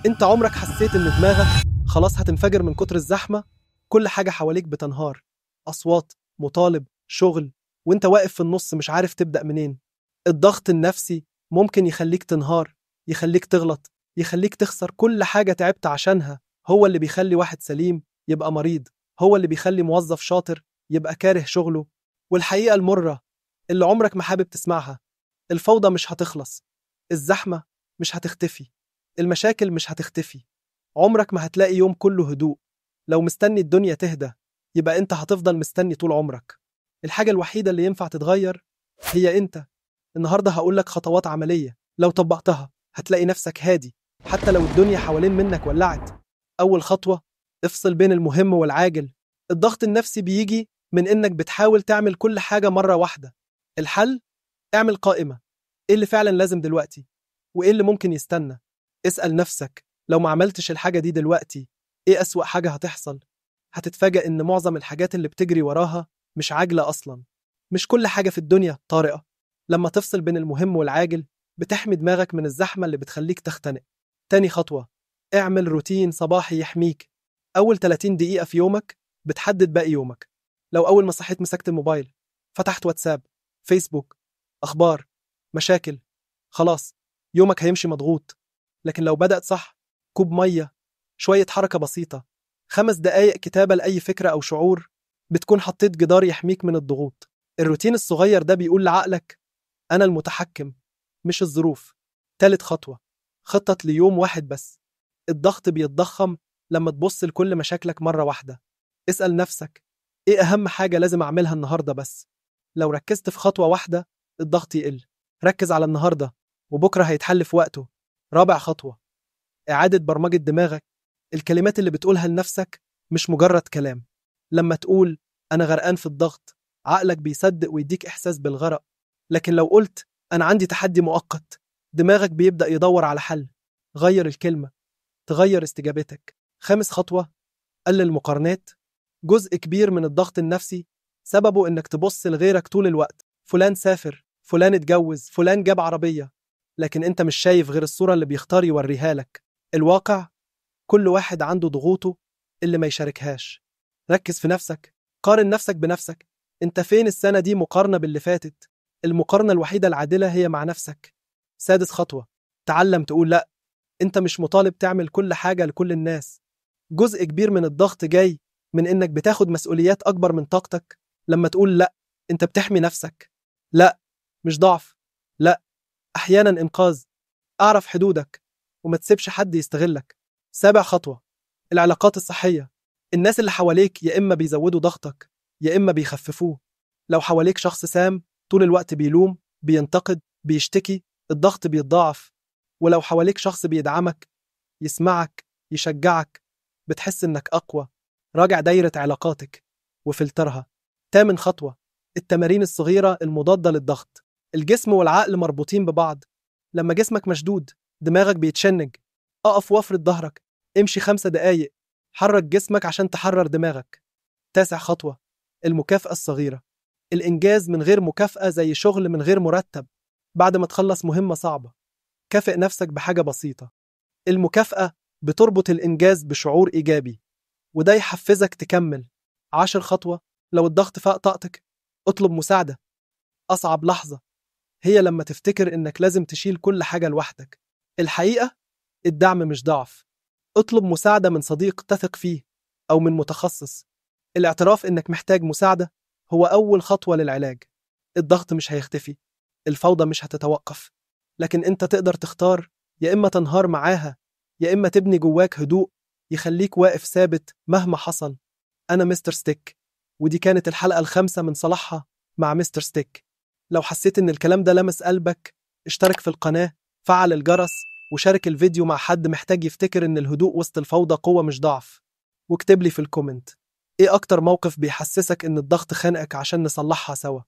انت عمرك حسيت ان دماغك خلاص هتنفجر من كتر الزحمة؟ كل حاجة حواليك بتنهار، أصوات، مطالب، شغل، وانت واقف في النص مش عارف تبدأ منين. الضغط النفسي ممكن يخليك تنهار، يخليك تغلط، يخليك تخسر كل حاجة تعبت عشانها. هو اللي بيخلي واحد سليم يبقى مريض، هو اللي بيخلي موظف شاطر يبقى كاره شغله. والحقيقة المرة اللي عمرك ما حابب تسمعها: الفوضى مش هتخلص، الزحمة مش هتختفي، المشاكل مش هتختفي، عمرك ما هتلاقي يوم كله هدوء. لو مستني الدنيا تهدى يبقى انت هتفضل مستني طول عمرك. الحاجة الوحيدة اللي ينفع تتغير هي انت. النهاردة هقولك خطوات عملية لو طبقتها هتلاقي نفسك هادي حتى لو الدنيا حوالين منك ولعت. أول خطوة: افصل بين المهم والعاجل. الضغط النفسي بيجي من إنك بتحاول تعمل كل حاجة مرة واحدة. الحل: اعمل قائمة. إيه اللي فعلا لازم دلوقتي؟ وإيه اللي ممكن يستنى؟ اسأل نفسك: لو ما عملتش الحاجة دي دلوقتي إيه أسوأ حاجة هتحصل؟ هتتفاجأ إن معظم الحاجات اللي بتجري وراها مش عاجلة أصلا. مش كل حاجة في الدنيا طارئة. لما تفصل بين المهم والعاجل بتحمي دماغك من الزحمة اللي بتخليك تختنق. تاني خطوة: اعمل روتين صباحي يحميك. أول 30 دقيقة في يومك بتحدد باقي يومك. لو أول ما صحيت مسكت الموبايل، فتحت واتساب، فيسبوك، أخبار، مشاكل، خلاص يومك هيمشي مضغوط. لكن لو بدأت صح: كوب مية، شوية حركة بسيطة، 5 دقايق كتابة لأي فكرة أو شعور، بتكون حطيت جدار يحميك من الضغوط. الروتين الصغير ده بيقول لعقلك: أنا المتحكم مش الظروف. تالت خطوة: خطط ليوم واحد بس. الضغط بيتضخم لما تبص لكل مشاكلك مرة واحدة. اسأل نفسك: إيه أهم حاجة لازم أعملها النهاردة بس؟ لو ركزت في خطوة واحدة الضغط يقل. ركز على النهاردة وبكرة هيتحل في وقته. رابع خطوة: إعادة برمجة دماغك. الكلمات اللي بتقولها لنفسك مش مجرد كلام. لما تقول أنا غرقان في الضغط عقلك بيصدق ويديك إحساس بالغرق. لكن لو قلت أنا عندي تحدي مؤقت دماغك بيبدأ يدور على حل. غير الكلمة تغير استجابتك. خامس خطوة: قلل المقارنات. جزء كبير من الضغط النفسي سببه إنك تبص لغيرك طول الوقت. فلان سافر، فلان اتجوز، فلان جاب عربية، لكن أنت مش شايف غير الصورة اللي بيختار يوريها لك. الواقع: كل واحد عنده ضغوطه اللي ما يشاركهاش. ركز في نفسك، قارن نفسك بنفسك. انت فين السنة دي مقارنة باللي فاتت؟ المقارنة الوحيدة العادلة هي مع نفسك. سادس خطوة: تعلم تقول لأ. انت مش مطالب تعمل كل حاجة لكل الناس. جزء كبير من الضغط جاي من انك بتاخد مسؤوليات اكبر من طاقتك. لما تقول لأ انت بتحمي نفسك. لأ مش ضعف، لأ احيانا انقاذ. اعرف حدودك وما تسيبش حد يستغلك. سابع خطوة: العلاقات الصحية. الناس اللي حواليك يا إما بيزودوا ضغطك يا إما بيخففوه. لو حواليك شخص سام طول الوقت بيلوم، بينتقد، بيشتكي، الضغط بيتضاعف. ولو حواليك شخص بيدعمك، يسمعك، يشجعك، بتحس إنك أقوى. راجع دايرة علاقاتك وفلترها. تامن خطوة: التمارين الصغيرة المضادة للضغط. الجسم والعقل مربوطين ببعض. لما جسمك مشدود دماغك بيتشنج. أقف وافرد ظهرك، امشي 5 دقايق، حرك جسمك عشان تحرر دماغك. تاسع خطوة: المكافأة الصغيرة. الإنجاز من غير مكافأة زي شغل من غير مرتب. بعد ما تخلص مهمة صعبة كافئ نفسك بحاجة بسيطة. المكافأة بتربط الإنجاز بشعور إيجابي وده يحفزك تكمل. 10 خطوة: لو الضغط فاق طاقتك اطلب مساعدة. أصعب لحظة هي لما تفتكر إنك لازم تشيل كل حاجة لوحدك. الحقيقة الدعم مش ضعف. اطلب مساعدة من صديق تثق فيه أو من متخصص. الاعتراف إنك محتاج مساعدة هو أول خطوة للعلاج. الضغط مش هيختفي، الفوضى مش هتتوقف، لكن أنت تقدر تختار: يا إما تنهار معاها يا إما تبني جواك هدوء يخليك واقف ثابت مهما حصل. أنا مستر ستيك، ودي كانت الحلقة الخامسة من صلاحها مع مستر ستيك. لو حسيت إن الكلام ده لمس قلبك اشترك في القناة، فعل الجرس، وشارك الفيديو مع حد محتاج يفتكر إن الهدوء وسط الفوضى قوة مش ضعف. واكتب لي في الكومنت: إيه أكتر موقف بيحسسك إن الضغط خانقك عشان نصلحها سوا؟